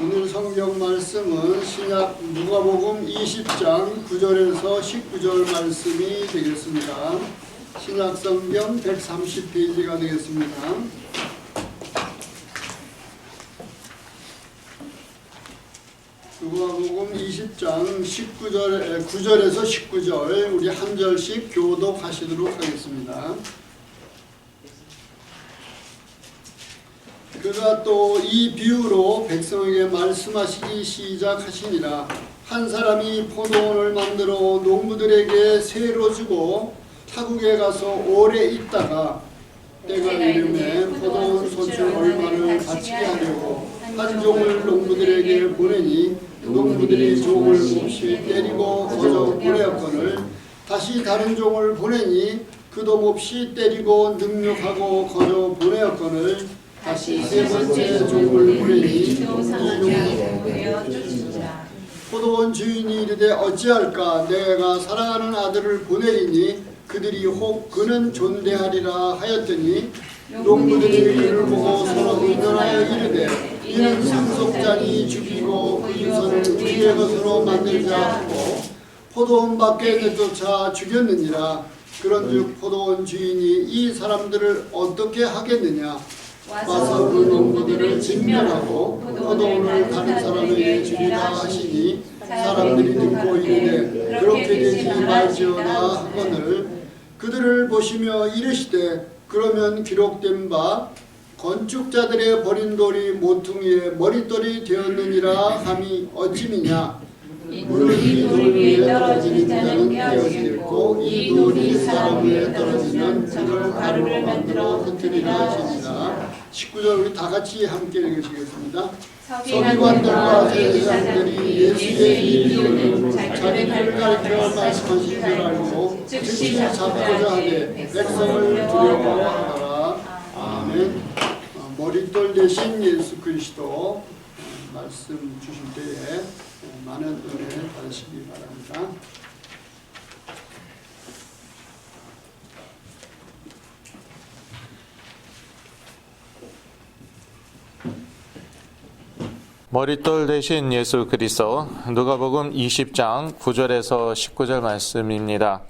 오늘 성경 말씀은 신약 누가복음 20장 9절에서 19절 말씀이 되겠습니다. 신약 성경 130페이지가 되겠습니다. 누가복음 20장 9절에서 19절 우리 한 절씩 교독하시도록 하겠습니다. 그가 또 이 비유로 백성에게 말씀하시기 시작하시니라. 한 사람이 포도원을 만들어 농부들에게 세로 주고 타국에 가서 오래 있다가 때가 이름에 포도원 소출 얼마를 바치게 하려고 한 종을 농부들에게 보내니 농부들이 종을 몹시 때리고 거저 보내었거늘 다시 다른 종을 보내니 그도 몹시 때리고 능욕하고 거저 보내었거늘 다시 세 번째 종을 보내니 이 종도 포도원 주인이 이르되 어찌할까 내가 사랑하는 아들을 보내리니 그들이 혹 그는 존대하리라 하였더니 농부들이 이를 보고 서로 의논하여 이르되 이는 상속자니 죽이고 그 유산을 우리의 것으로 만들자 하고 포도원 밖에 내쫓아 죽였느니라. 그런즉 포도원 주인이 이 사람들을 어떻게 하겠느냐. 와서 그 농부들을 진멸하고 포도원을 다른 사람에게 주리라 하시니 사람들이 듣고 이르되 그렇게 되지 말지어다 하거늘 그들을 보시며 이르시되 그러면 기록된 바 건축자들의 버린 돌이 모퉁이의 머릿돌이 되었느니라 함이 어찌미냐. 물론 이 돌 위에 떨어지는 자는 깨어지겠고 이 돌이 사람 위에 떨어지면 그걸 가루를 만들어 흩으리라 하시니라. 19절 우리 다 같이 함께 읽으시겠습니다. 서기관들과 제사장들이 예수의 이 비유는 자기를 가르쳐 말씀하신 줄 알고 즉시 잡고자 하되 백성을 두려워하더라. 아멘. 머릿돌 대신 예수 그리스도 말씀 주실 때에 많은 은혜 받으시기 바랍니다. 머릿돌 대신 예수 그리스도 누가복음 20장 9절에서 19절 말씀입니다.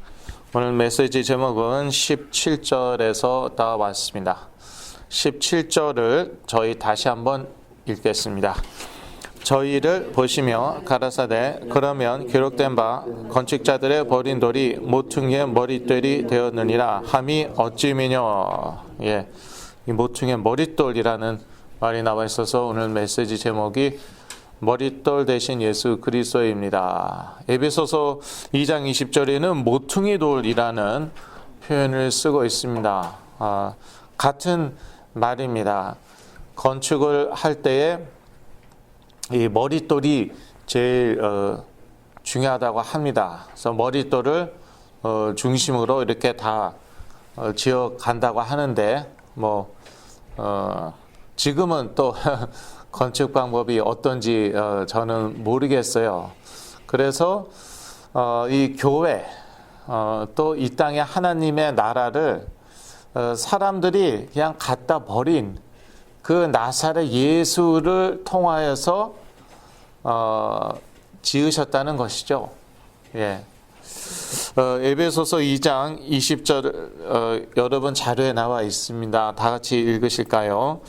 오늘 메시지 제목은 17절에서 다 왔습니다. 17절을 저희 다시 한번 읽겠습니다. 저희를 보시며 가라사대 그러면 기록된 바 건축자들의 버린 돌이 모퉁이의 머릿돌이 되었느니라 함이 어찌미뇨. 이 모퉁이의 머릿돌이라는 말이 나와 있어서 오늘 메시지 제목이 머릿돌 대신 예수 그리스도입니다. 에베소서 2장 20절에는 모퉁이 돌이라는 표현을 쓰고 있습니다. 같은 말입니다. 건축을 할 때에 이 머릿돌이 제일 중요하다고 합니다. 그래서 머릿돌을 중심으로 이렇게 다 지어 간다고 하는데 지금은 또 건축 방법이 어떤지 저는 모르겠어요. 그래서 이 교회 또 이 땅의 하나님의 나라를 사람들이 그냥 갖다 버린 그 나사렛 예수를 통하여서 지으셨다는 것이죠. 에베소서 2장 20절 여러분 자료에 나와 있습니다. 다 같이 읽으실까요?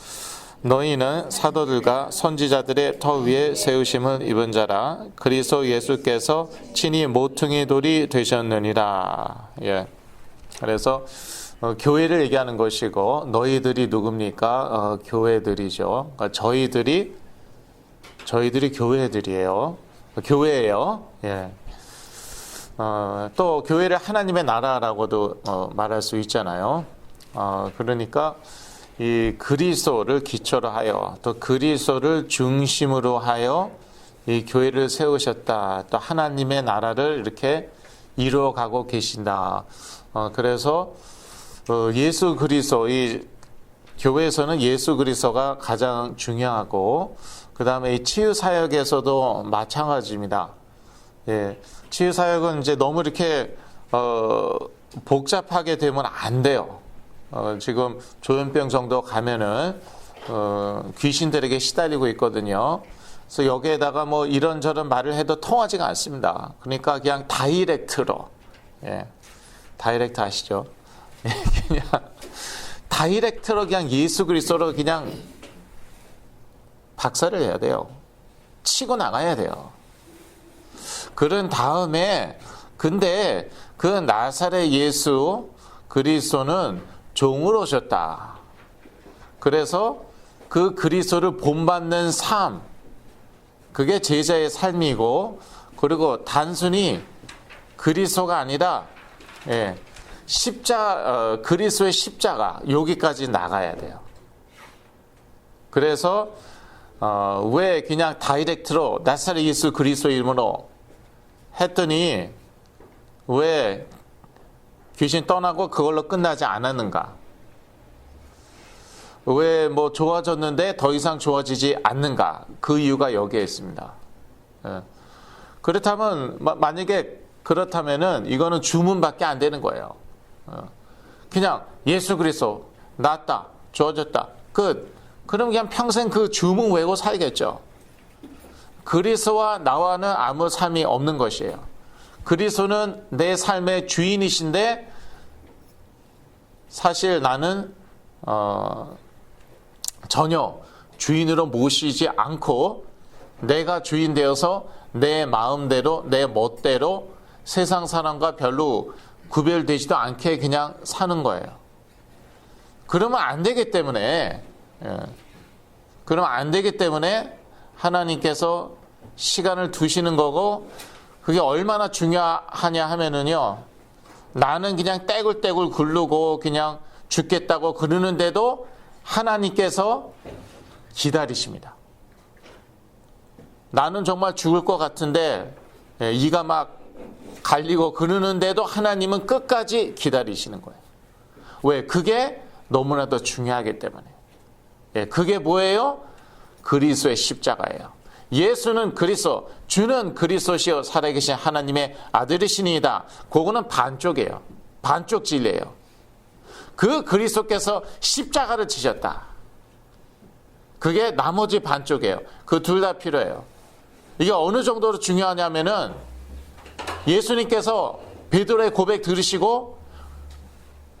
너희는 사도들과 선지자들의 터 위에 세우심을 입은 자라. 그리스도 예수께서 친히 모퉁이 돌이 되셨느니라. 그래서 교회를 얘기하는 것이고 너희들이 누굽니까? 교회들이죠. 그러니까 저희들이 교회들이에요. 교회예요. 또 교회를 하나님의 나라라고도 말할 수 있잖아요. 그러니까 이 그리스도를 기초로 하여 또 그리스도를 중심으로 하여 이 교회를 세우셨다. 또 하나님의 나라를 이렇게 이루어가고 계신다. 그래서 예수 그리스도, 이 교회에서는 예수 그리스도가 가장 중요하고 그 다음에 이 치유 사역에서도 마찬가지입니다. 치유 사역은 이제 너무 이렇게 복잡하게 되면 안 돼요. 지금 조현병 정도 가면은 귀신들에게 시달리고 있거든요. 그래서 여기에다가 뭐 이런저런 말을 해도 통하지가 않습니다. 그러니까 그냥 다이렉트로, 예, 다이렉트 아시죠? 그냥 다이렉트로 그냥 예수 그리스도로 그냥 박살을 내야 돼요. 치고 나가야 돼요. 그런 다음에 근데 그 나사렛 예수 그리스도는 종으로 오셨다. 그래서 그 그리스도를 본받는 삶, 그게 제자의 삶이고, 그리고 단순히 그리스도가 아니라 그리스도의 십자가 여기까지 나가야 돼요. 그래서 왜 그냥 다이렉트로 나사렛 예수 그리스도 이름으로 했더니 왜 귀신 떠나고 그걸로 끝나지 않았는가? 왜 뭐 좋아졌는데 더 이상 좋아지지 않는가? 그 이유가 여기에 있습니다. 그렇다면 만약에 그렇다면은 이거는 주문밖에 안 되는 거예요. 그냥 예수 그리스도 낫다, 좋아졌다, 끝. 그럼 그냥 평생 그 주문 외고 살겠죠. 그리스도와 나와는 아무 삶이 없는 것이에요. 그리스도는 내 삶의 주인이신데 사실 나는 전혀 주인으로 모시지 않고 내가 주인 되어서 내 마음대로 내 멋대로 세상 사람과 별로 구별되지도 않게 그냥 사는 거예요. 그러면 안 되기 때문에 하나님께서 시간을 두시는 거고, 그게 얼마나 중요하냐 하면은요, 나는 그냥 떼굴떼굴 굴르고 그냥 죽겠다고 그러는데도 하나님께서 기다리십니다. 나는 정말 죽을 것 같은데 이가 막 갈리고 그러는데도 하나님은 끝까지 기다리시는 거예요. 왜? 그게 너무나도 중요하기 때문에. 그게 뭐예요? 그리스도의 십자가예요. 예수는 그리스도, 주는 그리스도시요 살아계신 하나님의 아들이시니이다. 그거는 반쪽이에요. 반쪽 진리예요. 그 그리스도께서 십자가를 지셨다. 그게 나머지 반쪽이에요. 그 둘 다 필요해요. 이게 어느 정도로 중요하냐면은 예수님께서 베드로의 고백 들으시고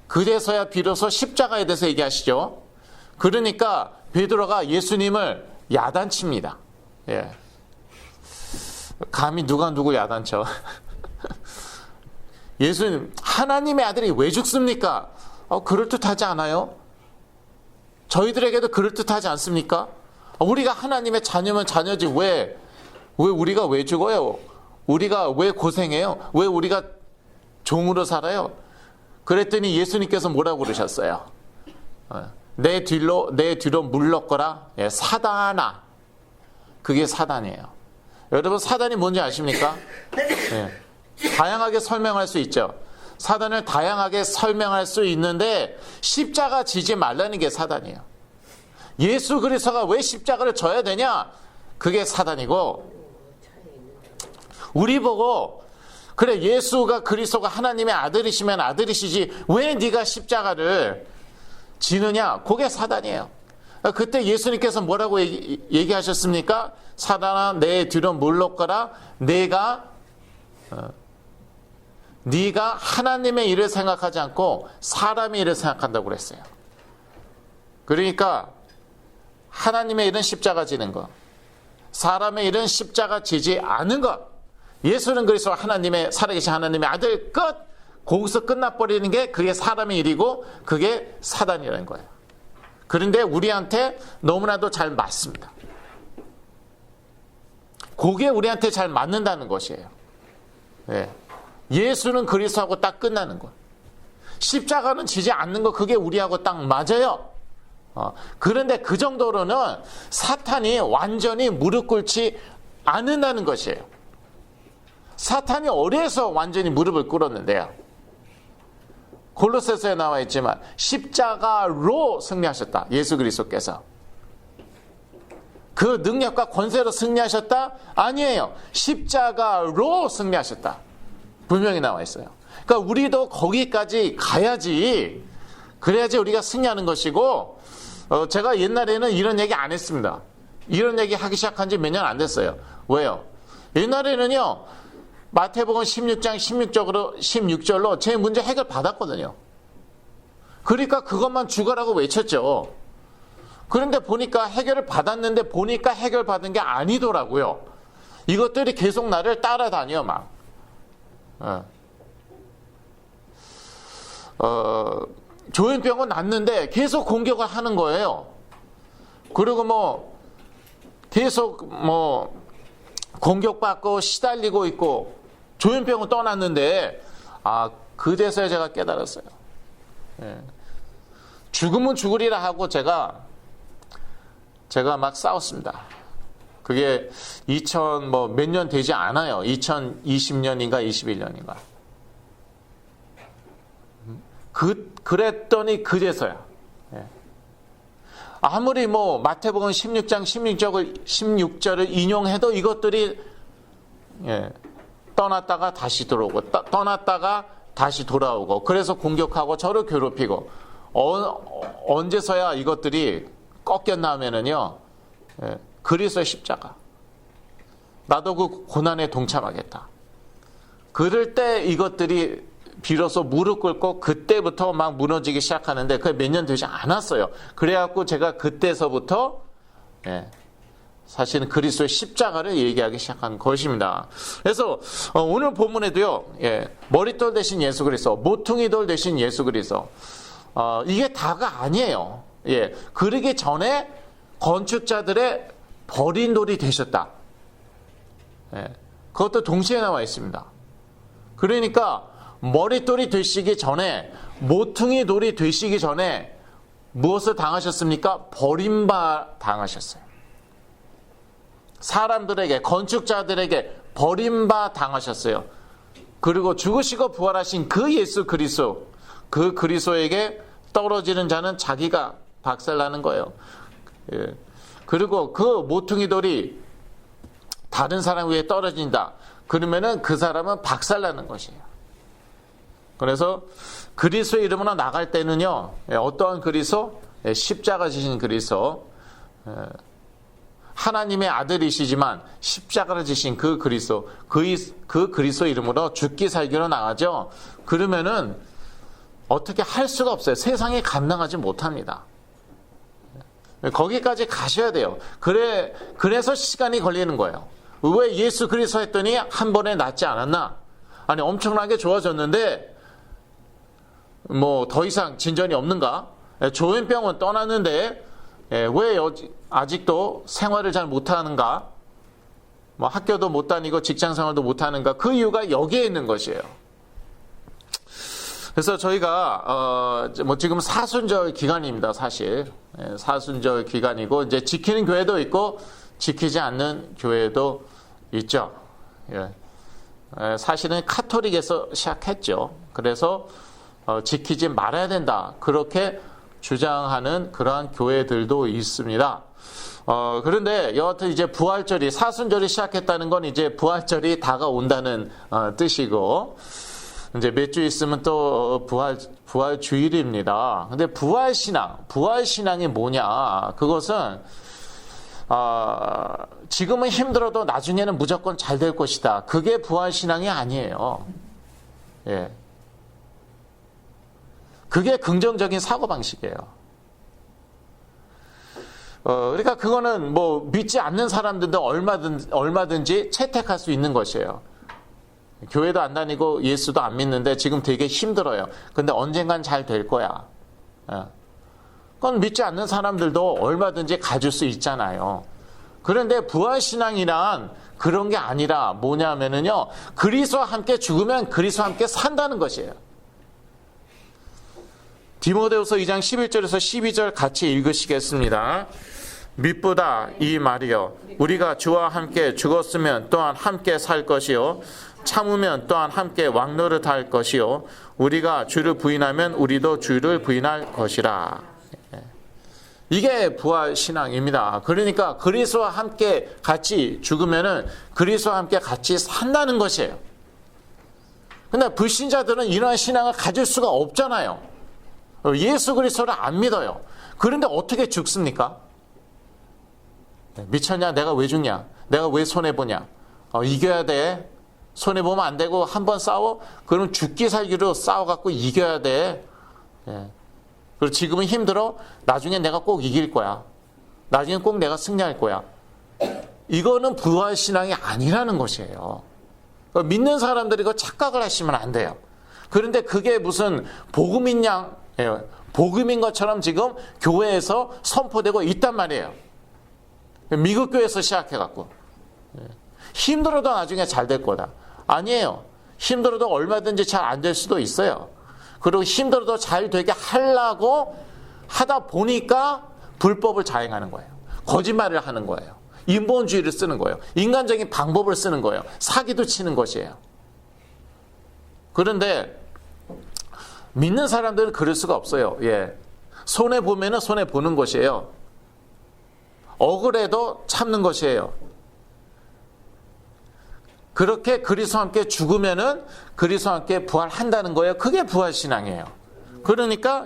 그래서야 비로소 십자가에 대해서 얘기하시죠. 그러니까 베드로가 예수님을 야단칩니다. 예. 감히 누가 누구 야단쳐? 예수님, 하나님의 아들이 왜 죽습니까? 그럴듯하지 않아요? 저희들에게도 그럴듯하지 않습니까? 우리가 하나님의 자녀면 자녀지 왜 우리가 왜 죽어요? 우리가 왜 고생해요? 왜 우리가 종으로 살아요? 그랬더니 예수님께서 뭐라고 그러셨어요? 내 뒤로 물러거라. 사단아. 그게 사단이에요. 여러분, 사단이 뭔지 아십니까? 다양하게 설명할 수 있죠. 사단을 다양하게 설명할 수 있는데 십자가 지지 말라는 게 사단이에요. 예수 그리스도가 왜 십자가를 져야 되냐? 그게 사단이고, 우리 보고 그래 예수가 그리스도가 하나님의 아들이시면 아들이시지 왜 네가 십자가를 지느냐? 그게 사단이에요. 그때 예수님께서 뭐라고 얘기하셨습니까? 사단아, 내 뒤로 물러가라. 네가 하나님의 일을 생각하지 않고 사람의 일을 생각한다고 그랬어요. 그러니까 하나님의 일은 십자가 지는 것, 사람의 일은 십자가 지지 않은 것. 예수는 그리스도 하나님의 살아계신 하나님의 아들 끝. 거기서 끝나버리는 게 그게 사람의 일이고 그게 사단이라는 거예요. 그런데 우리한테 너무나도 잘 맞습니다. 그게 우리한테 잘 맞는다는 것이에요. 예수는 그리스도하고 딱 끝나는 것. 십자가는 지지 않는 것, 그게 우리하고 딱 맞아요. 그런데 그 정도로는 사탄이 완전히 무릎 꿇지 않는다는 것이에요. 사탄이 어디에서 완전히 무릎을 꿇었는데요? 골로새서에 나와 있지만 십자가로 승리하셨다. 예수 그리스도께서. 그 능력과 권세로 승리하셨다? 아니에요. 십자가로 승리하셨다. 분명히 나와 있어요. 그러니까 우리도 거기까지 가야지, 그래야지 우리가 승리하는 것이고, 제가 옛날에는 이런 얘기 안 했습니다. 이런 얘기 하기 시작한 지 몇 년 안 됐어요. 왜요? 옛날에는요, 마태복음 16장 16절로 제 문제 해결 받았거든요. 그러니까 그것만 죽어라고 외쳤죠. 그런데 보니까 해결을 받았는데 보니까 해결 받은 게 아니더라고요. 이것들이 계속 나를 따라다녀 막. 조현병은 낫는데 계속 공격을 하는 거예요. 그리고 뭐 계속 뭐 공격받고 시달리고 있고 조현병은 떠났는데 그제서야 제가 깨달았어요. 죽으면 죽으리라 하고 제가 막 싸웠습니다. 그게 2000 뭐 몇 년 되지 않아요. 2020년인가 21년인가. 그랬더니 그제서야. 아무리 뭐 마태복음 16장 16절을 인용해도 이것들이 떠났다가 다시 들어오고 떠났다가 다시 돌아오고 그래서 공격하고 저를 괴롭히고 언제서야 이것들이 꺾였나 하면은요, 그리스도의 십자가. 나도 그 고난에 동참하겠다. 그럴 때 이것들이 비로소 무릎 꿇고 그때부터 막 무너지기 시작하는데 그게 몇 년 되지 않았어요. 그래갖고 제가 그때서부터 사실은 그리스도의 십자가를 얘기하기 시작한 것입니다. 그래서 오늘 본문에도요, 머릿돌 대신 예수 그리스도, 모퉁이돌 대신 예수 그리스도, 이게 다가 아니에요. 그러기 전에 건축자들의 버린 돌이 되셨다. 그것도 동시에 나와 있습니다. 그러니까 머릿돌이 되시기 전에, 모퉁이 돌이 되시기 전에 무엇을 당하셨습니까? 버림바 당하셨어요. 사람들에게, 건축자들에게 버림바 당하셨어요. 그리고 죽으시고 부활하신 그 예수 그리스도, 그 그리스도에게 떨어지는 자는 자기가 박살나는 거예요. 그리고 그 모퉁이 돌이 다른 사람 위에 떨어진다. 그러면은 그 사람은 박살나는 것이에요. 그래서 그리스도의 이름으로 나갈 때는요, 어떠한 그리스도? 십자가 지신 그리스도, 하나님의 아들이시지만 십자가를 지신 그 그리스도, 그 그리스도 이름으로 죽기 살기로 나가죠. 그러면은 어떻게 할 수가 없어요. 세상에 감당하지 못합니다. 거기까지 가셔야 돼요. 그래서 시간이 걸리는 거예요. 왜 예수 그리스도 했더니 한 번에 낫지 않았나? 아니, 엄청나게 좋아졌는데 뭐 더 이상 진전이 없는가? 조현병은 떠났는데 왜 아직도 생활을 잘 못하는가? 뭐 학교도 못 다니고 직장 생활도 못 하는가? 그 이유가 여기에 있는 것이에요. 그래서 저희가 뭐 지금 사순절 기간입니다. 사실 사순절 기간이고 이제 지키는 교회도 있고 지키지 않는 교회도 있죠. 사실은 카톨릭에서 시작했죠. 그래서 지키지 말아야 된다. 그렇게 주장하는 그러한 교회들도 있습니다. 그런데 여하튼 이제 부활절이, 사순절이 시작했다는 건 이제 부활절이 다가온다는 뜻이고, 이제 몇 주 있으면 또 부활 주일입니다. 근데 부활신앙이 뭐냐? 그것은, 지금은 힘들어도 나중에는 무조건 잘 될 것이다. 그게 부활신앙이 아니에요. 그게 긍정적인 사고방식이에요. 그러니까 그거는 뭐 믿지 않는 사람들도 얼마든지 채택할 수 있는 것이에요. 교회도 안 다니고 예수도 안 믿는데 지금 되게 힘들어요. 근데 언젠간 잘 될 거야. 그건 믿지 않는 사람들도 얼마든지 가질 수 있잖아요. 그런데 부활신앙이란 그런 게 아니라 뭐냐면은요, 그리스도와 함께 죽으면 그리스도와 함께 산다는 것이에요. 디모데후서 2장 11절에서 12절 같이 읽으시겠습니다. 믿보다 이 말이요, 우리가 주와 함께 죽었으면 또한 함께 살 것이요, 참으면 또한 함께 왕노릇할 것이요, 우리가 주를 부인하면 우리도 주를 부인할 것이라. 이게 부활 신앙입니다. 그러니까 그리스도와 함께 같이 죽으면은 그리스도와 함께 같이 산다는 것이에요. 근데 불신자들은 이러한 신앙을 가질 수가 없잖아요. 예수 그리스도를 안 믿어요. 그런데 어떻게 죽습니까? 미쳤냐? 내가 왜 죽냐? 내가 왜 손해보냐? 이겨야 돼. 손해보면 안 되고 한 번 싸워? 그럼 죽기 살기로 싸워갖고 이겨야 돼. 그리고 지금은 힘들어? 나중에 내가 꼭 이길 거야. 나중에 꼭 내가 승리할 거야. 이거는 부활신앙이 아니라는 것이에요. 믿는 사람들이 이거 착각을 하시면 안 돼요. 그런데 그게 무슨 복음인 복음인 것처럼 지금 교회에서 선포되고 있단 말이에요. 미국 교회에서 시작해갖고. 힘들어도 나중에 잘 될 거다. 아니에요. 힘들어도 얼마든지 잘 안 될 수도 있어요. 그리고 힘들어도 잘 되게 하려고 하다 보니까 불법을 자행하는 거예요. 거짓말을 하는 거예요. 인본주의를 쓰는 거예요. 인간적인 방법을 쓰는 거예요. 사기도 치는 것이에요. 그런데 믿는 사람들은 그럴 수가 없어요. 손해보면은 손해보는 것이에요. 억울해도 참는 것이에요. 그렇게 그리스도와 함께 죽으면은 그리스도와 함께 부활한다는 거예요. 그게 부활신앙이에요. 그러니까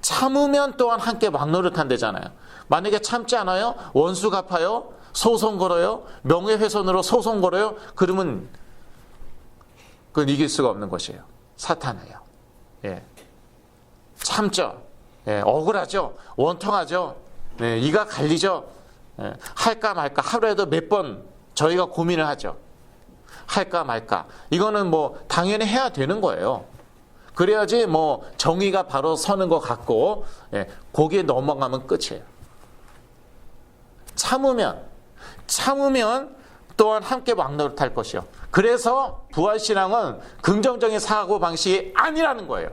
참으면 또한 함께 막노릇한대잖아요. 만약에 참지 않아요? 원수 갚아요? 소송 걸어요? 명예훼손으로 소송 걸어요? 그러면 그건 이길 수가 없는 것이에요. 사탄이에요. 참죠. 억울하죠. 원통하죠. 이가 갈리죠. 할까 말까 하루에도 몇 번 저희가 고민을 하죠. 할까 말까. 이거는 뭐 당연히 해야 되는 거예요. 그래야지 뭐 정의가 바로 서는 것 같고 거기에 넘어가면 끝이에요. 참으면 또한 함께 막노릇할 것이요. 그래서 부활신앙은 긍정적인 사고방식이 아니라는 거예요.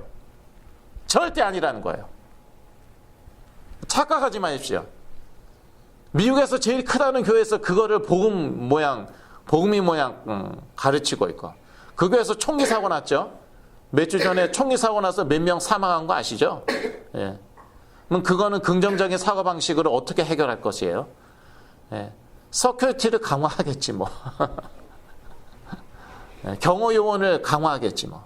절대 아니라는 거예요. 착각하지 마십시오. 미국에서 제일 크다는 교회에서 그거를 복음이 모양 가르치고 있고, 그 교회에서 총기 사고 났죠. 몇 주 전에 총기 사고 나서 몇 명 사망한 거 아시죠? 그럼 그거는 긍정적인 사고방식으로 어떻게 해결할 것이에요? 서큐리티를 강화하겠지 뭐. 경호 요원을 강화하겠지 뭐.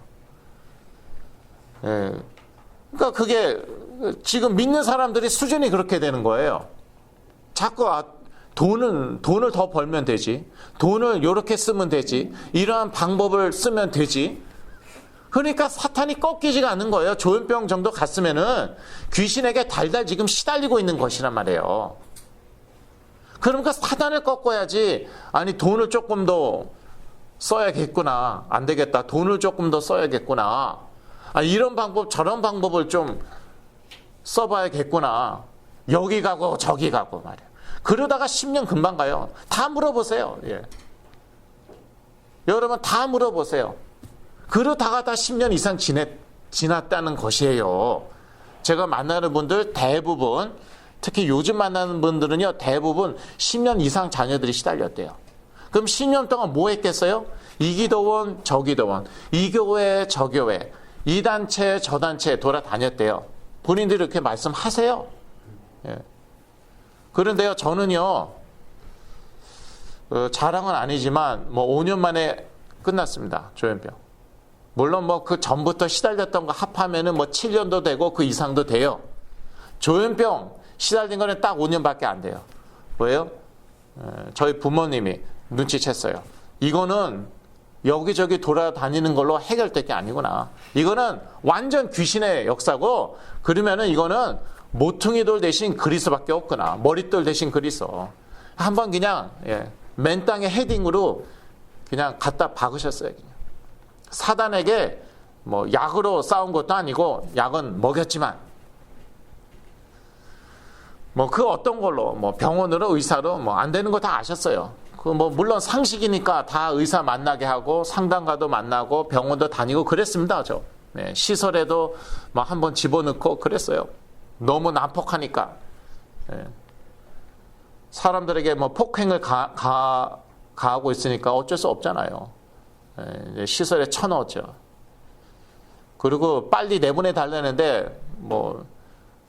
그러니까 그게 지금 믿는 사람들이 수준이 그렇게 되는 거예요. 자꾸 돈을 더 벌면 되지. 돈을 이렇게 쓰면 되지. 이러한 방법을 쓰면 되지. 그러니까 사탄이 꺾이지가 않는 거예요. 조현병 정도 갔으면은 귀신에게 달달 지금 시달리고 있는 것이란 말이에요. 그러니까 사탄을 꺾어야지. 아니 돈을 조금 더 써야겠구나. 안 되겠다. 돈을 조금 더 써야겠구나. 이런 방법 저런 방법을 좀 써봐야겠구나. 여기 가고 저기 가고 말이야. 그러다가 10년 금방 가요. 다 물어보세요. 여러분 다 물어보세요. 그러다가 다 10년 이상 지났다는 것이에요. 제가 만나는 분들 대부분, 특히 요즘 만나는 분들은요, 대부분 10년 이상 자녀들이 시달렸대요. 그럼 10년 동안 뭐 했겠어요? 이 기도원, 저 기도원, 이 교회, 저 교회, 이 단체, 저 단체 돌아다녔대요. 본인들이 이렇게 말씀하세요. 그런데요, 저는요, 자랑은 아니지만, 5년 만에 끝났습니다. 조현병. 물론 그 전부터 시달렸던 거 합하면은 7년도 되고 그 이상도 돼요. 조현병 시달린 거는 딱 5년밖에 안 돼요. 왜요? 저희 부모님이 눈치챘어요. 이거는 여기저기 돌아다니는 걸로 해결될 게 아니구나. 이거는 완전 귀신의 역사고, 그러면은 이거는 모퉁이돌 대신 그리스밖에 없구나. 머릿돌 대신 그리스. 한번 그냥 맨 땅에 헤딩으로 그냥 갖다 박으셨어요. 그냥. 사단에게 약으로 싸운 것도 아니고 약은 먹였지만 그 어떤 걸로 병원으로 의사로 안 되는 거 다 아셨어요. 물론 상식이니까 다 의사 만나게 하고 상담가도 만나고 병원도 다니고 그랬습니다. 저 시설에도 한번 집어넣고 그랬어요. 너무 난폭하니까. 사람들에게 폭행을 가하고 있으니까 어쩔 수 없잖아요. 시설에 쳐넣었죠. 그리고 빨리 내보내 달라는데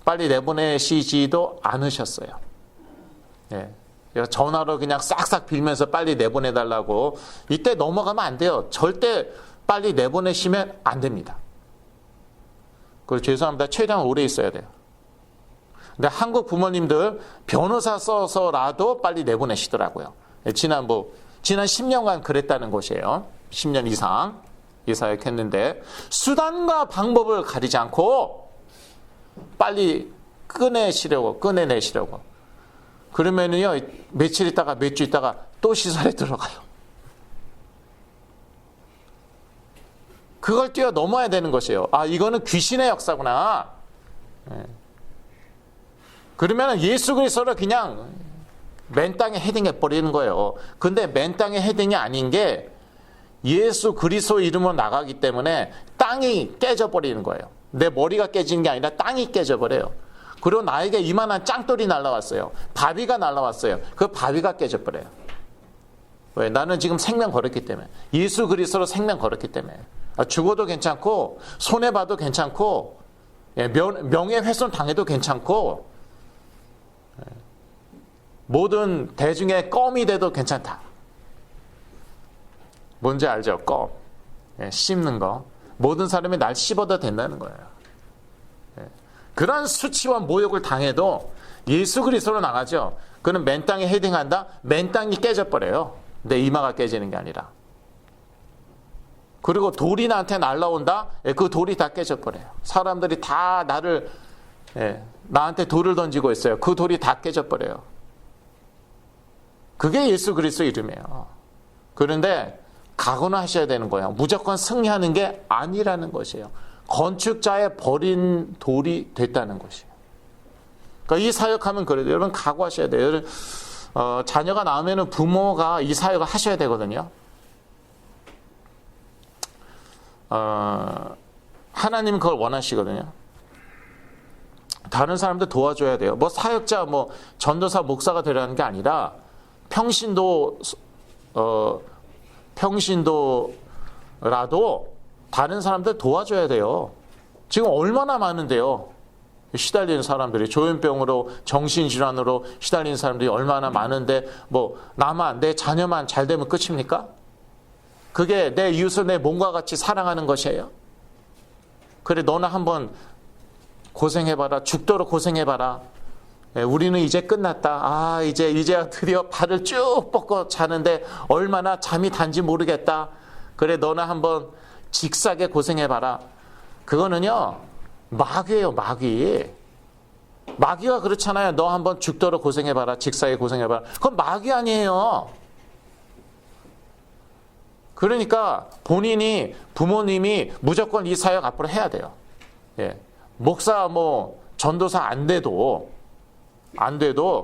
빨리 내보내시지도 않으셨어요. 전화로 그냥 싹싹 빌면서 빨리 내보내달라고. 이때 넘어가면 안 돼요. 절대 빨리 내보내시면 안 됩니다. 그리고 죄송합니다. 최대한 오래 있어야 돼요. 근데 한국 부모님들 변호사 써서라도 빨리 내보내시더라고요. 지난 10년간 그랬다는 것이에요. 10년 이상 이 사역했는데 수단과 방법을 가리지 않고 빨리 꺼내내시려고. 그러면은요, 며칠 있다가 몇 주 있다가 또 시설에 들어가요. 그걸 뛰어넘어야 되는 것이에요. 아, 이거는 귀신의 역사구나. 그러면 예수 그리스도를 그냥 맨 땅에 헤딩해 버리는 거예요. 근데 맨 땅에 헤딩이 아닌 게 예수 그리스도 이름으로 나가기 때문에 땅이 깨져버리는 거예요. 내 머리가 깨지는 게 아니라 땅이 깨져버려요. 그리고 나에게 이만한 짱돌이 날라왔어요. 바위가 날라왔어요. 그 바위가 깨져버려요. 왜? 나는 지금 생명 걸었기 때문에. 예수 그리스도로 생명 걸었기 때문에. 죽어도 괜찮고 손해봐도 괜찮고 명예훼손 당해도 괜찮고 모든 대중의 껌이 돼도 괜찮다. 뭔지 알죠? 껌. 씹는 거. 모든 사람이 날 씹어도 된다는 거예요. 그런 수치와 모욕을 당해도 예수 그리스도로 나가죠. 그는 맨 땅에 헤딩한다? 맨 땅이 깨져버려요. 내 이마가 깨지는 게 아니라. 그리고 돌이 나한테 날라온다? 그 돌이 다 깨져버려요. 사람들이 다 나한테 돌을 던지고 있어요. 그 돌이 다 깨져버려요. 그게 예수 그리스도 이름이에요. 그런데 각오는 하셔야 되는 거예요. 무조건 승리하는 게 아니라는 것이에요. 건축자의 버린 돌이 됐다는 것이에요. 그러니까 이 사역하면 그래도 여러분 각오하셔야 돼요. 여러분, 자녀가 나오면 부모가 이 사역을 하셔야 되거든요. 하나님은 그걸 원하시거든요. 다른 사람들 도와줘야 돼요. 뭐 사역자, 뭐 전도사, 목사가 되라는 게 아니라 평신도라도 다른 사람들 도와줘야 돼요. 지금 얼마나 많은데요. 시달리는 사람들이 조현병으로 정신질환으로 시달리는 사람들이 얼마나 많은데 뭐 나만 내 자녀만 잘 되면 끝입니까? 그게 내 이웃을 내 몸과 같이 사랑하는 것이에요. 그래 너나 한번 고생해봐라. 죽도록 고생해봐라. 우리는 이제 끝났다. 이제 드디어 발을 쭉 뻗고 자는데 얼마나 잠이 단지 모르겠다. 그래 너나 한번 직사게 고생해봐라. 그거는요 마귀예요. 마귀가 그렇잖아요. 너 한번 죽도록 고생해봐라. 직사게 고생해봐라. 그건 마귀 아니에요. 그러니까 본인이 부모님이 무조건 이 사역 앞으로 해야 돼요. 목사 뭐 전도사 안 돼도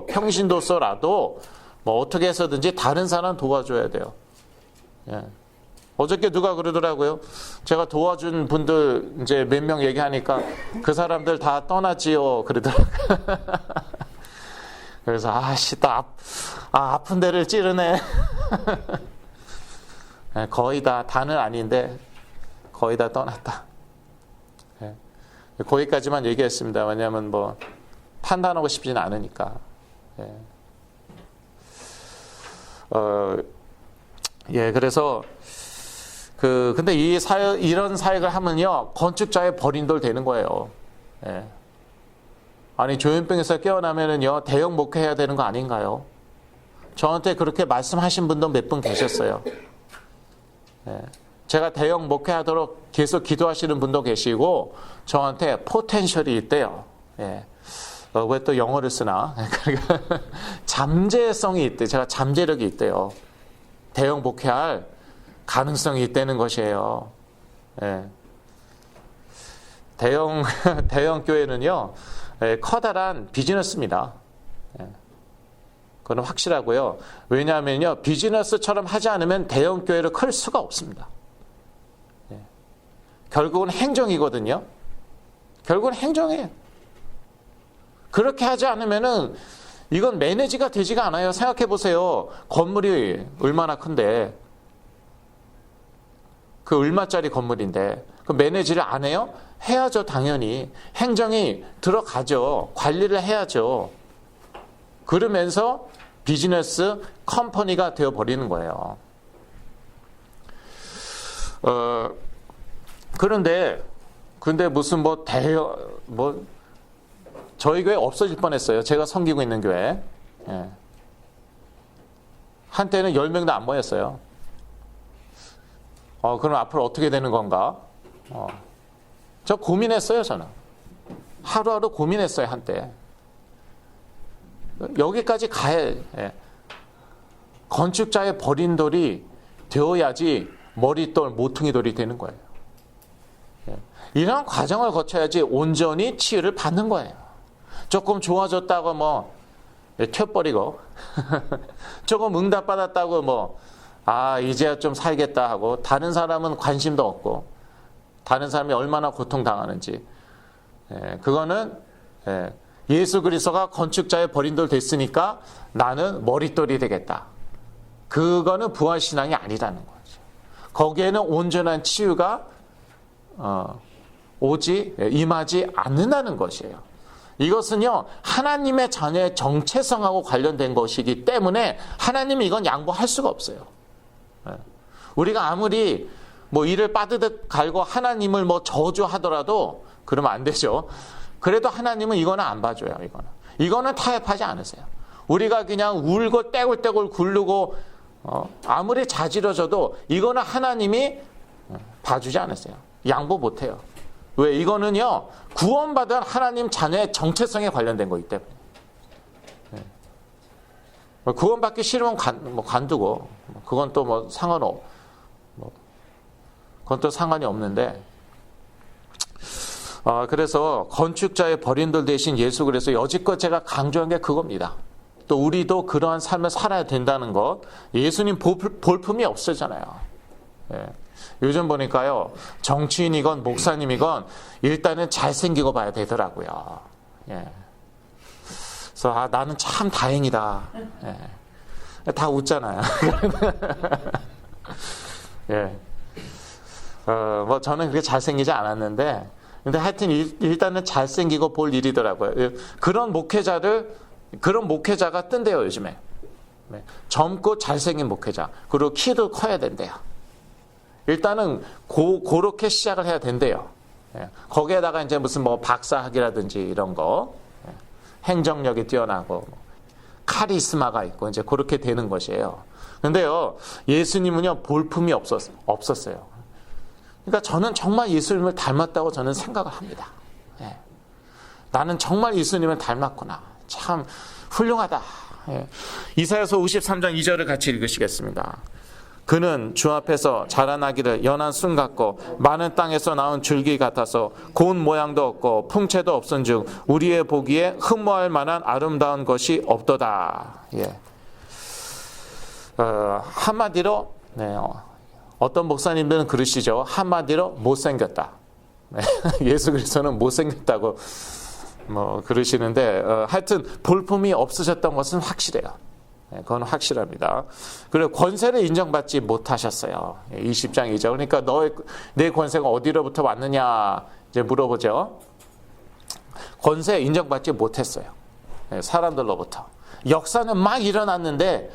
평신도서라도 뭐 어떻게 해서든지 다른 사람 도와줘야 돼요. 어저께 누가 그러더라고요. 제가 도와준 분들 이제 몇 명 얘기하니까 그 사람들 다 떠났지요. 그러더라고요. 그래서 아픈 데를 찌르네. 거의 다는 아닌데 거의 다 떠났다. 거기까지만 얘기했습니다. 왜냐하면 뭐 판단하고 싶지는 않으니까. 그래서 근데 이런 사역을 하면요 건축자의 버린 돌 되는 거예요. 아니 조현병에서 깨어나면은요 대형 목회해야 되는 거 아닌가요? 저한테 그렇게 말씀하신 분도 몇 분 계셨어요. 제가 대형 목회하도록 계속 기도하시는 분도 계시고 저한테 포텐셜이 있대요. 왜 또 영어를 쓰나? 잠재성이 있대. 제가 잠재력이 있대요. 대형 목회할 가능성이 있다는 것이에요. 대형 교회는요 커다란 비즈니스입니다. 그건 확실하고요. 왜냐하면요 비즈니스처럼 하지 않으면 대형 교회를 클 수가 없습니다. 결국은 행정이거든요. 결국은 행정이에요. 그렇게 하지 않으면은 이건 매니지가 되지가 않아요. 생각해 보세요. 건물이 얼마나 큰데 그 얼마짜리 건물인데 그 매니지를 안 해요? 해야죠. 당연히 행정이 들어가죠. 관리를 해야죠. 그러면서 비즈니스 컴퍼니가 되어버리는 거예요. 근데 무슨 저희 교회 없어질 뻔했어요. 제가 섬기고 있는 교회. 예. 한때는 10명도 안 모였어요. 그럼 앞으로 어떻게 되는 건가? 저 고민했어요, 저는. 하루하루 고민했어요, 한때. 여기까지 가야, 예. 건축자의 버린 돌이 되어야지 머릿돌, 모퉁이돌이 되는 거예요. 예. 이런 과정을 거쳐야지 온전히 치유를 받는 거예요. 조금 좋아졌다고 뭐, 튀어버리고, 조금 응답받았다고 뭐, 이제야 좀 살겠다 하고, 다른 사람은 관심도 없고, 다른 사람이 얼마나 고통당하는지. 예, 그거는, 예, 예수 그리스도가 건축자의 버린 돌 됐으니까 나는 머릿돌이 되겠다. 그거는 부활신앙이 아니라는 거죠. 거기에는 온전한 치유가 임하지 않는다는 것이에요. 이것은요, 하나님의 자녀의 정체성하고 관련된 것이기 때문에 하나님이 이건 양보할 수가 없어요. 우리가 아무리 뭐 이를 빠드득 갈고 하나님을 뭐 저주하더라도 그러면 안 되죠. 그래도 하나님은 이거는 안 봐줘요. 이거는 타협하지 않으세요. 우리가 그냥 울고 떼굴떼굴 굴르고 아무리 자지러져도 이거는 하나님이 봐주지 않으세요. 양보 못해요. 왜? 이거는요, 구원받은 하나님 자녀의 정체성에 관련된 거기 때문에. 구원받기 싫으면 관두고, 그건 또 뭐 그건 또 상관이 없는데, 그래서 건축자의 버린 돌 대신 예수 그리스도 여지껏 제가 강조한 게 그겁니다. 또 우리도 그러한 삶을 살아야 된다는 것. 예수님 볼품이 없으잖아요. 예. 요즘 보니까요, 정치인이건 목사님이건 일단은 잘생기고 봐야 되더라고요. 예. 그래서 나는 참 다행이다. 예. 다 웃잖아요. 예. 뭐 저는 그렇게 잘생기지 않았는데, 근데 하여튼 일단은 잘생기고 볼 일이더라고요. 그런 목회자가 뜬대요, 요즘에. 네. 젊고 잘생긴 목회자. 그리고 키도 커야 된대요. 일단은 그렇게 시작을 해야 된대요. 예. 거기에다가 이제 무슨 뭐 박사학위라든지 이런 거, 예. 행정력이 뛰어나고, 카리스마가 있고, 이제 그렇게 되는 것이에요. 근데요, 예수님은요, 볼품이 없었어요. 그러니까 저는 정말 예수님을 닮았다고 저는 생각을 합니다. 예. 나는 정말 예수님을 닮았구나. 참 훌륭하다. 예. 이사야서 53장 2절을 같이 읽으시겠습니다. 그는 주 앞에서 자라나기를 연한 순 같고 많은 땅에서 나온 줄기 같아서 고운 모양도 없고 풍채도 없은즉 우리의 보기에 흠모할 만한 아름다운 것이 없도다. 예. 한마디로 어떤 목사님들은 그러시죠. 한마디로 못생겼다. 예수 그리스도는 못생겼다고 뭐 그러시는데 하여튼 볼품이 없으셨던 것은 확실해요. 그건 확실합니다. 그리고 권세를 인정받지 못하셨어요. 20장 2절. 그러니까 내 권세가 어디로부터 왔느냐 이제 물어보죠. 권세 인정받지 못했어요. 사람들로부터. 역사는 막 일어났는데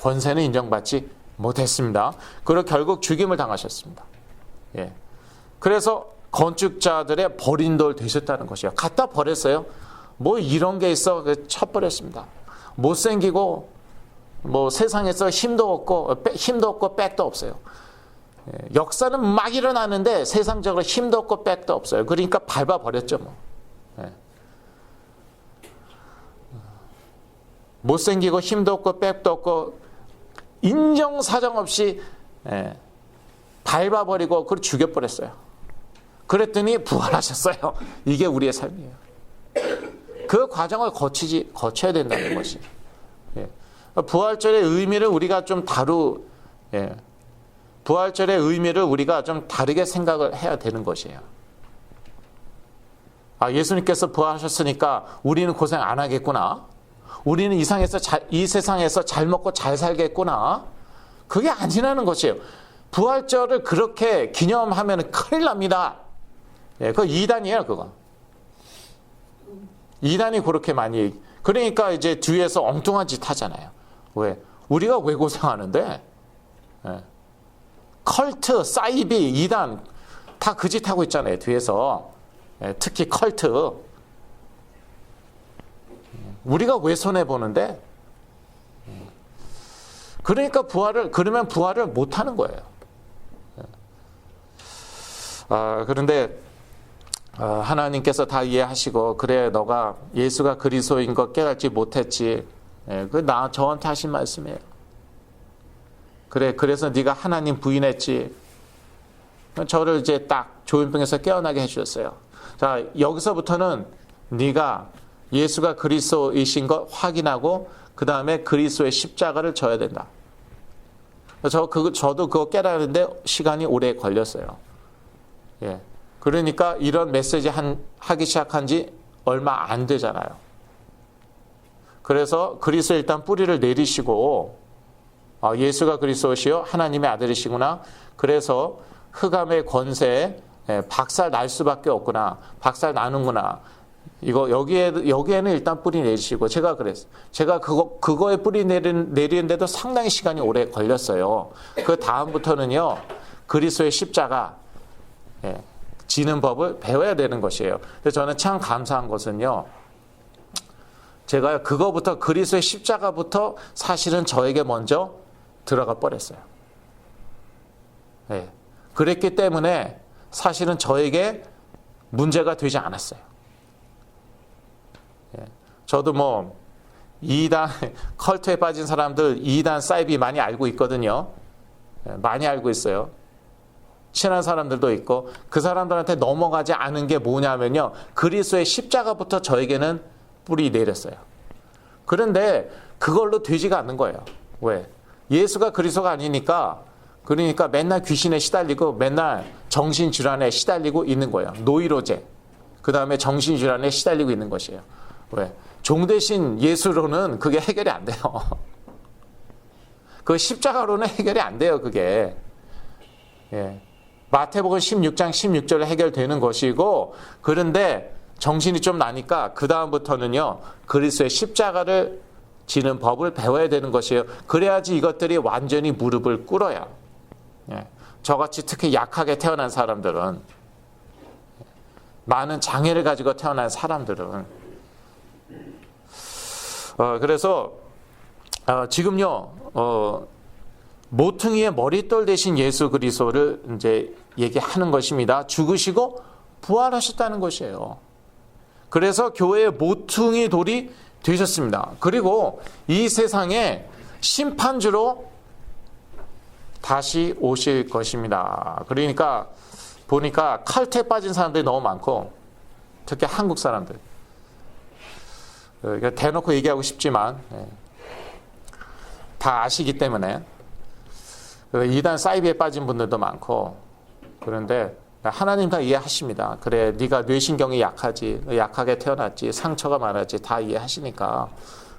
권세는 인정받지 못했습니다. 그리고 결국 죽임을 당하셨습니다. 예. 그래서 건축자들의 버린 돌 되셨다는 것이에요. 갖다 버렸어요. 뭐 이런 게 있어 쳐버렸습니다. 못생기고 뭐 세상에서 힘도 없고 백도 없어요. 예. 역사는 막 일어나는데 세상적으로 힘도 없고 백도 없어요. 그러니까 밟아버렸죠. 뭐. 예. 못생기고 힘도 없고 백도 없고 인정사정 없이 밟아버리고 그걸 죽여버렸어요. 그랬더니 부활하셨어요. 이게 우리의 삶이에요. 그 과정을 거쳐야 된다는 것이. 부활절의 의미를 우리가 좀 부활절의 의미를 우리가 좀 다르게 생각을 해야 되는 것이에요. 예수님께서 부활하셨으니까 우리는 고생 안 하겠구나. 우리는 이 세상에서 잘 먹고 잘 살겠구나. 그게 아니라는 것이에요. 부활절을 그렇게 기념하면 큰일 납니다. 예, 그거 이단이에요, 그거. 이단이 그렇게 많이. 그러니까 이제 뒤에서 엉뚱한 짓 하잖아요. 왜? 우리가 왜 고생하는데? 예. 컬트, 사이비, 이단 다 그 짓 하고 있잖아요, 뒤에서. 예, 특히 컬트. 우리가 왜 손해보는데? 그러니까 그러면 부활을 못하는 거예요. 그런데 하나님께서 다 이해하시고, 그래 너가 예수가 그리스도인 거 깨닫지 못했지. 저한테 하신 말씀이에요. 그래, 그래서 네가 하나님 부인했지. 저를 이제 딱 조현병에서 깨어나게 해주셨어요. 자, 여기서부터는 네가 예수가 그리스도이신 거 확인하고 그 다음에 그리스도의 십자가를 져야 된다. 저도 그거 깨달았는데 시간이 오래 걸렸어요. 예. 그러니까 이런 메시지 하기 시작한 지 얼마 안 되잖아요. 그래서 그리스도 일단 뿌리를 내리시고, 예수가 그리스도시요 하나님의 아들이시구나. 그래서 흑암의 권세에 박살 날 수밖에 없구나. 박살 나는구나. 여기에는 일단 뿌리 내리시고, 제가 그랬어요. 제가 그거에 뿌리 내리는데도 상당히 시간이 오래 걸렸어요. 그 다음부터는요, 그리스도의 십자가, 지는 법을 배워야 되는 것이에요. 그래서 저는 참 감사한 것은요, 제가 그거부터, 그리스도의 십자가부터 사실은 저에게 먼저 들어가 버렸어요. 그랬기 때문에 사실은 저에게 문제가 되지 않았어요. 저도 뭐 2단 컬트에 빠진 사람들 2단 사이비 많이 알고 있거든요. 많이 알고 있어요. 친한 사람들도 있고, 그 사람들한테 넘어가지 않은 게 뭐냐면요, 그리스도의 십자가부터 저에게는 뿌리 내렸어요. 그런데 그걸로 되지가 않는 거예요. 왜? 예수가 그리스도가 아니니까, 그러니까 맨날 귀신에 시달리고 맨날 정신질환에 시달리고 있는 거예요. 노이로제, 그 다음에 정신질환에 시달리고 있는 것이에요. 왜? 종 대신 예수로는 그게 해결이 안 돼요. 그 십자가로는 해결이 안 돼요, 그게. 마태복음 16장 16절에 해결되는 것이고, 그런데 정신이 좀 나니까 그 다음부터는요, 그리스도의 십자가를 지는 법을 배워야 되는 것이에요. 그래야지 이것들이 완전히 무릎을 꿇어요. 저같이 특히 약하게 태어난 사람들은, 많은 장애를 가지고 태어난 사람들은, 그래서 지금요, 모퉁이의 머릿돌 대신 예수 그리스도를 이제 얘기하는 것입니다. 죽으시고 부활하셨다는 것이에요. 그래서 교회의 모퉁이 돌이 되셨습니다. 그리고 이 세상에 심판주로 다시 오실 것입니다. 그러니까 보니까 칼퇴에 빠진 사람들이 너무 많고, 특히 한국 사람들. 대놓고 얘기하고 싶지만 다 아시기 때문에, 2단 사이비에 빠진 분들도 많고, 그런데 하나님 다 이해하십니다. 그래, 네가 뇌신경이 약하게 태어났지, 상처가 많았지, 다 이해하시니까.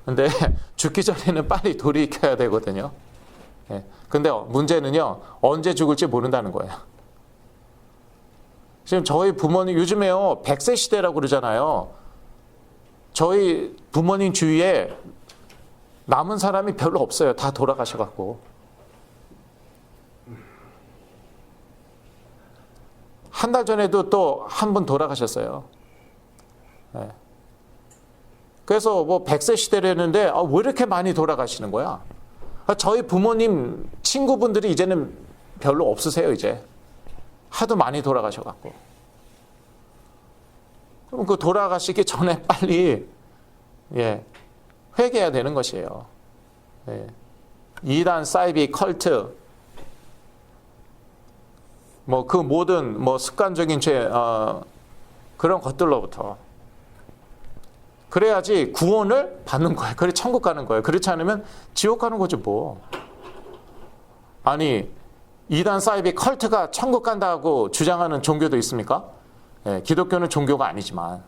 근데 죽기 전에는 빨리 돌이켜야 되거든요. 근데 문제는요, 언제 죽을지 모른다는 거예요. 지금 저희 부모님, 요즘에요 100세 시대라고 그러잖아요. 저희 부모님 주위에 남은 사람이 별로 없어요. 다 돌아가셔갖고. 한 달 전에도 또 한 분 돌아가셨어요. 그래서 뭐 100세 시대라는데 왜 이렇게 많이 돌아가시는 거야? 저희 부모님 친구분들이 이제는 별로 없으세요. 이제 하도 많이 돌아가셔갖고. 그럼 그 돌아가시기 전에 빨리 회개해야 되는 것이에요. 2단 사이비 컬트, 뭐 그 모든 뭐 습관적인 죄, 그런 것들로부터. 그래야지 구원을 받는 거예요. 그래 천국 가는 거예요. 그렇지 않으면 지옥 가는 거죠 뭐. 아니 2단 사이비 컬트가 천국 간다고 주장하는 종교도 있습니까? 기독교는 종교가 아니지만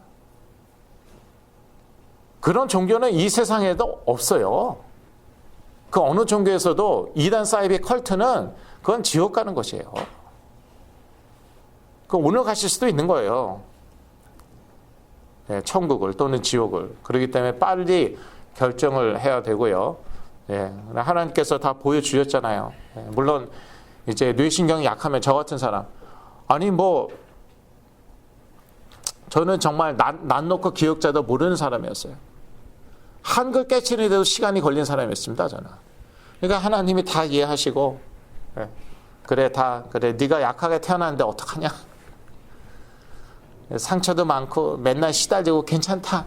그런 종교는 이 세상에도 없어요. 그 어느 종교에서도 2단 사이비 컬트는 그건 지옥 가는 것이에요. 그 오늘 가실 수도 있는 거예요. 천국을 또는 지옥을. 그렇기 때문에 빨리 결정을 해야 되고요. 하나님께서 다 보여주셨잖아요. 물론 이제 뇌신경이 약하면 저 같은 사람, 아니 뭐 저는 정말 낯 놓고 기억자도 모르는 사람이었어요. 한글 깨치는데도 시간이 걸린 사람이었습니다. 저는. 그러니까 하나님이 다 이해하시고 그래 네가 약하게 태어났는데 어떡하냐. 상처도 많고 맨날 시달리고 괜찮다.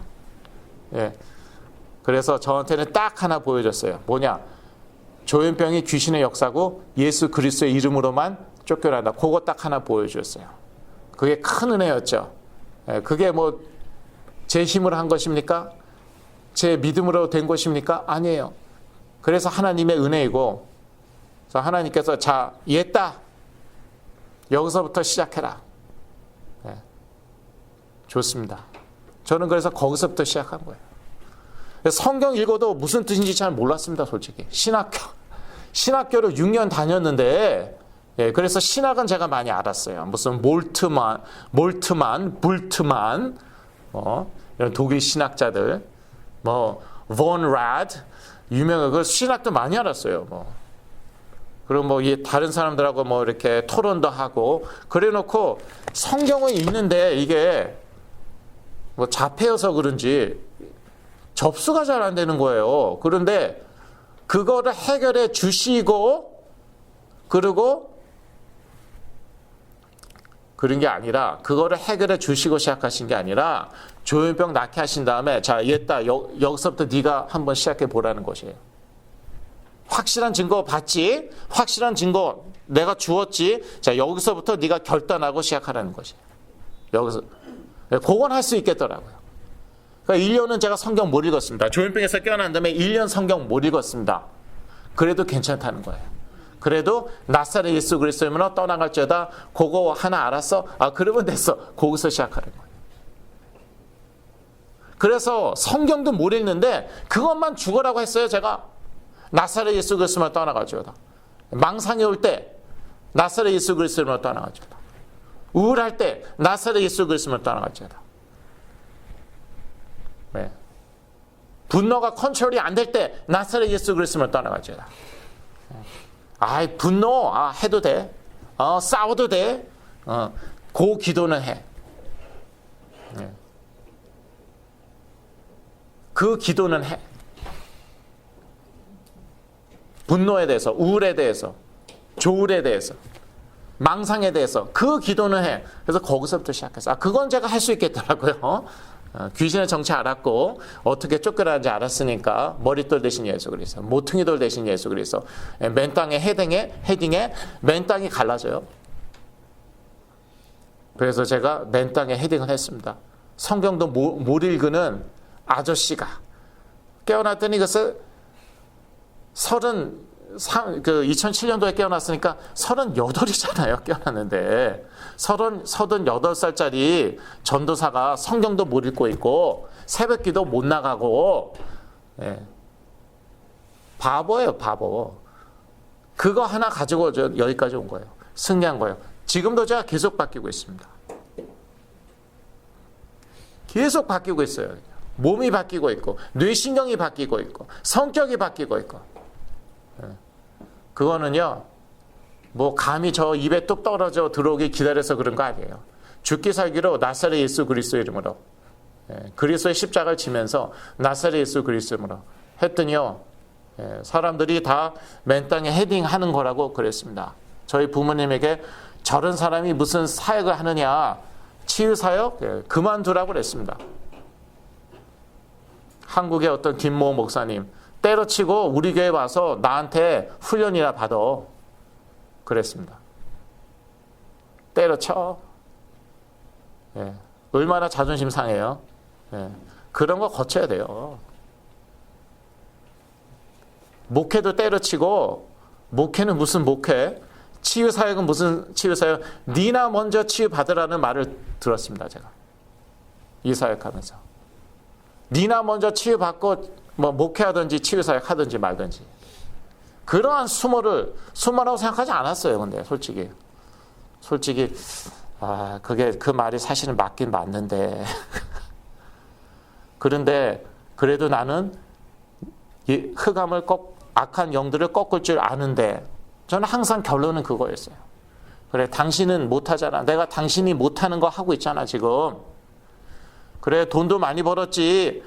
예. 그래서 저한테는 딱 하나 보여줬어요. 뭐냐? 조현병이 귀신의 역사고 예수 그리스도의 이름으로만 쫓겨난다. 그거 딱 하나 보여주었어요. 그게 큰 은혜였죠. 예. 그게 뭐 제 힘으로 한 것입니까? 제 믿음으로 된 것입니까? 아니에요. 그래서 하나님의 은혜이고, 그래서 하나님께서 자, 얘다. 여기서부터 시작해라. 네. 좋습니다. 저는 그래서 거기서부터 시작한 거예요. 성경 읽어도 무슨 뜻인지 잘 몰랐습니다, 솔직히. 신학교를 6년 다녔는데, 예, 그래서 신학은 제가 많이 알았어요. 무슨 몰트만, 불트만, 이런 독일 신학자들, 본 라드, 유명한 그 신학도 많이 알았어요. 그리고 다른 사람들하고 이렇게 토론도 하고, 그래놓고 성경은 있는데 이게 자폐여서 그런지 접수가 잘 안 되는 거예요. 그런데 그거를 해결해 주시고, 그리고 그런 게 아니라, 그거를 해결해 주시고 시작하신 게 아니라, 조현병 낫게 하신 다음에, 자, 얘다, 여기서부터 네가 한번 시작해 보라는 것이에요. 확실한 증거 봤지? 확실한 증거 내가 주었지? 자, 여기서부터 네가 결단하고 시작하라는 것이에요. 여기서. 그건 할 수 있겠더라고요. 그러니까 1년은 제가 성경 못 읽었습니다. 조현병에서 깨어난 다음에 1년 성경 못 읽었습니다. 그래도 괜찮다는 거예요. 그래도 나사렛 예수 그리스도이므로 떠나갈지어다. 그거 하나 알았어? 그러면 됐어. 거기서 시작하는 거예요. 그래서 성경도 못 읽는데 그것만 죽어라고 했어요, 제가. 나사렛 예수 그리스도이므로 떠나갈지어다. 망상이 올 때 나사렛 예수 그리스도이므로 떠나갈지어다. 우울할 때 나사렛 예수 그리스도이므로 떠나갈지어다. 네. 분노가 컨트롤이 안 될 때 나사렛 예수 그리스도이므로 떠나갈지어다. 분노, 해도 돼. 싸워도 돼. 그 기도는 해. 그 기도는 해. 분노에 대해서, 우울에 대해서, 조울에 대해서, 망상에 대해서 그 기도는 해. 그래서 거기서부터 시작했어. 그건 제가 할 수 있겠더라고요. 귀신의 정체 알았고 어떻게 쫓겨나는지 알았으니까 머릿돌 대신 예수 그리스도, 모퉁이돌 대신 예수 그리스도, 맨 땅에 헤딩에 맨 땅이 갈라져요. 그래서 제가 맨 땅에 헤딩을 했습니다. 성경도 못 읽는 아저씨가 깨어났더니 그것을 2007년도에 깨어났으니까 38이잖아요. 깨어났는데 38살짜리 전도사가 성경도 못 읽고 있고 새벽기도 못 나가고, 바보예요, 바보. 그거 하나 가지고 여기까지 온 거예요. 승리한 거예요. 지금도 제가 계속 바뀌고 있습니다. 계속 바뀌고 있어요. 몸이 바뀌고 있고 뇌신경이 바뀌고 있고 성격이 바뀌고 있고. 그거는요, 감이 저 입에 뚝 떨어져 들어오기 기다려서 그런 거 아니에요. 죽기 살기로 나사렛 예수 그리스도 이름으로, 그리스도의 십자가를 지면서 나사렛 예수 그리스도 이름으로 했더니요, 사람들이 다 맨 땅에 헤딩하는 거라고 그랬습니다. 저희 부모님에게 저런 사람이 무슨 사역을 하느냐, 치유사역? 그만두라고 그랬습니다. 한국의 어떤 김모 목사님, 때려치고 우리 교회 와서 나한테 훈련이나 받아. 그랬습니다. 때려쳐. 얼마나 자존심 상해요. 그런 거 거쳐야 돼요. 목회도 때려치고, 목회는 무슨 목회, 치유사역은 무슨 치유사역, 니나 먼저 치유받으라는 말을 들었습니다, 제가. 이 사역하면서. 니나 먼저 치유받고 목회하든지 치유사역 하든지 말든지. 그러한 수모라고 생각하지 않았어요. 근데 솔직히 그게 그 말이 사실은 맞긴 맞는데 그런데 그래도 나는 흑암을 악한 영들을 꺾을 줄 아는데, 저는 항상 결론은 그거였어요. 그래, 당신은 못하잖아. 내가 당신이 못하는 거 하고 있잖아 지금. 그래, 돈도 많이 벌었지.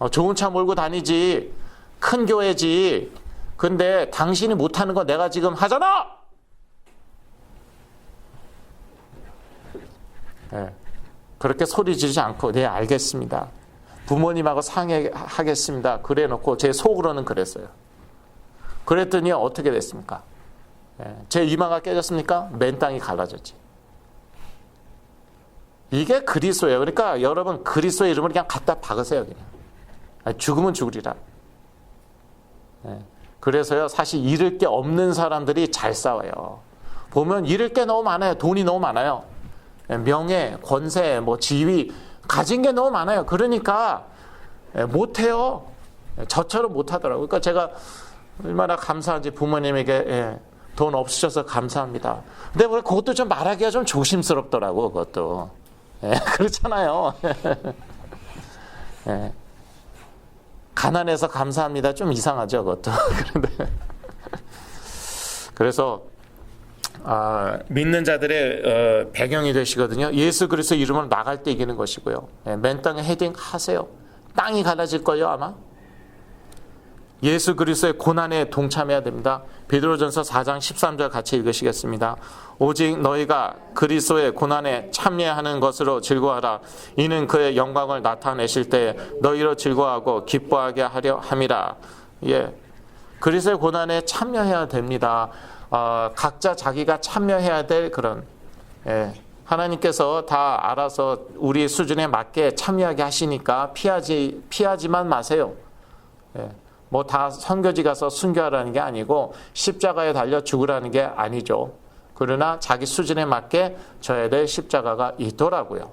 좋은 차 몰고 다니지. 큰 교회지. 근데 당신이 못하는 거 내가 지금 하잖아. 네. 그렇게 소리 지르지 않고 네 알겠습니다. 부모님하고 상의하겠습니다. 그래 놓고 제 속으로는 그랬어요. 그랬더니 어떻게 됐습니까? 제 이마가 깨졌습니까? 맨 땅이 갈라졌지. 이게 그리스도예요. 그러니까 여러분 그리스도의 이름을 그냥 갖다 박으세요. 그냥. 죽으면 죽으리라. 그래서요 사실 잃을 게 없는 사람들이 잘 싸워요. 보면 잃을 게 너무 많아요. 돈이 너무 많아요. 명예, 권세, 뭐 지위 가진 게 너무 많아요. 그러니까 못해요. 저처럼 못하더라고요. 그러니까 제가 얼마나 감사한지 부모님에게 돈 없으셔서 감사합니다. 근데 그것도 좀 말하기가 좀 조심스럽더라고. 그것도 그렇잖아요. 가난해서 감사합니다. 좀 이상하죠. 그것도. 그런데 그래서 믿는 자들의 배경이 되시거든요. 예수 그리스도 이름으로 나갈 때 이기는 것이고요. 맨 땅에 헤딩 하세요. 땅이 갈라질 거예요 아마. 예수 그리스도의 고난에 동참해야 됩니다. 베드로전서 4장 13절 같이 읽으시겠습니다. 오직 너희가 그리스도의 고난에 참여하는 것으로 즐거워하라. 이는 그의 영광을 나타내실 때 너희로 즐거워하고 기뻐하게 하려 함이라. 예, 그리스도의 고난에 참여해야 됩니다. 각자 자기가 참여해야 될 그런 하나님께서 다 알아서 우리 수준에 맞게 참여하게 하시니까 피하지만 마세요. 뭐 다 선교지 가서 순교하라는 게 아니고 십자가에 달려 죽으라는 게 아니죠. 그러나 자기 수준에 맞게 져야 될 십자가가 있더라고요.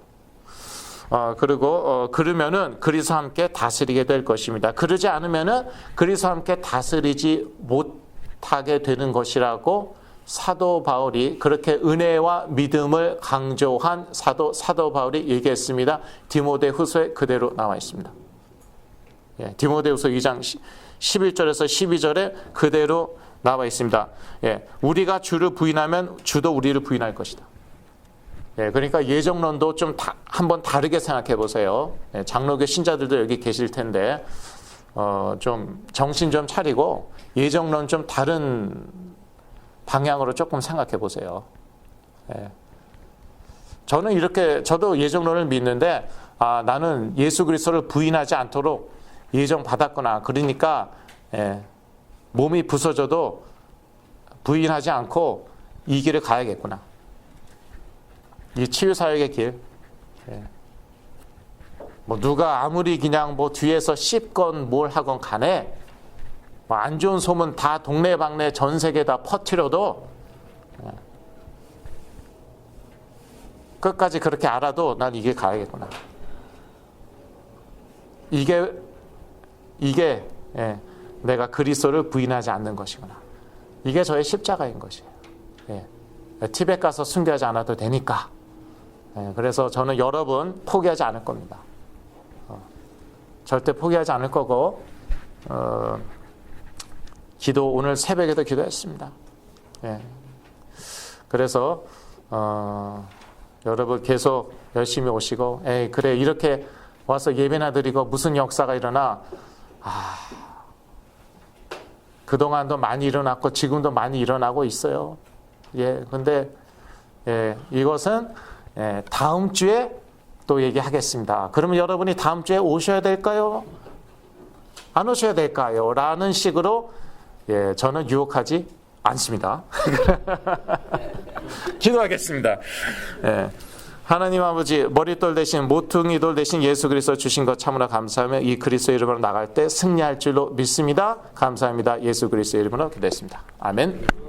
그리고 그러면은 그리스도와 함께 다스리게 될 것입니다. 그러지 않으면은 그리스도와 함께 다스리지 못하게 되는 것이라고 사도 바울이 그렇게 은혜와 믿음을 강조한 사도 바울이 얘기했습니다. 디모데후서에 그대로 나와 있습니다. 디모데후서 2장 11절에서 12절에 그대로 나와 있습니다. 우리가 주를 부인하면 주도 우리를 부인할 것이다. 그러니까 예정론도 좀 한번 다르게 생각해 보세요. 장로교 신자들도 여기 계실 텐데 좀 정신 좀 차리고 예정론 좀 다른 방향으로 조금 생각해 보세요. 저도 예정론을 믿는데 나는 예수 그리스도를 부인하지 않도록 예정 받았구나. 그러니까 몸이 부서져도 부인하지 않고 이 길을 가야겠구나. 이 치유사역의 길. 뭐 누가 아무리 그냥 뭐 뒤에서 씹건 뭘 하건 간에 뭐 안 좋은 소문 다 동네방네 전 세계 다 퍼뜨려도 끝까지 그렇게 알아도 난 이 길 가야겠구나. 이게 내가 그리스도를 부인하지 않는 것이구나. 이게 저의 십자가인 것이에요. 티벳 가서 순교하지 않아도 되니까. 그래서 저는 여러분 포기하지 않을 겁니다. 절대 포기하지 않을 거고 기도 오늘 새벽에도 기도했습니다. 그래서 여러분 계속 열심히 오시고 그래 이렇게 와서 예배나 드리고 무슨 역사가 일어나 그동안도 많이 일어났고 지금도 많이 일어나고 있어요. 근데 이것은 다음 주에 또 얘기하겠습니다. 그러면 여러분이 다음 주에 오셔야 될까요? 안 오셔야 될까요? 라는 식으로 저는 유혹하지 않습니다. 기도하겠습니다. 하나님 아버지 머릿돌 대신 모퉁이 돌 대신 예수 그리스도 주신 것 참으로 감사하며 이 그리스도의 이름으로 나갈 때 승리할 줄로 믿습니다. 감사합니다. 예수 그리스도의 이름으로 기도했습니다. 아멘.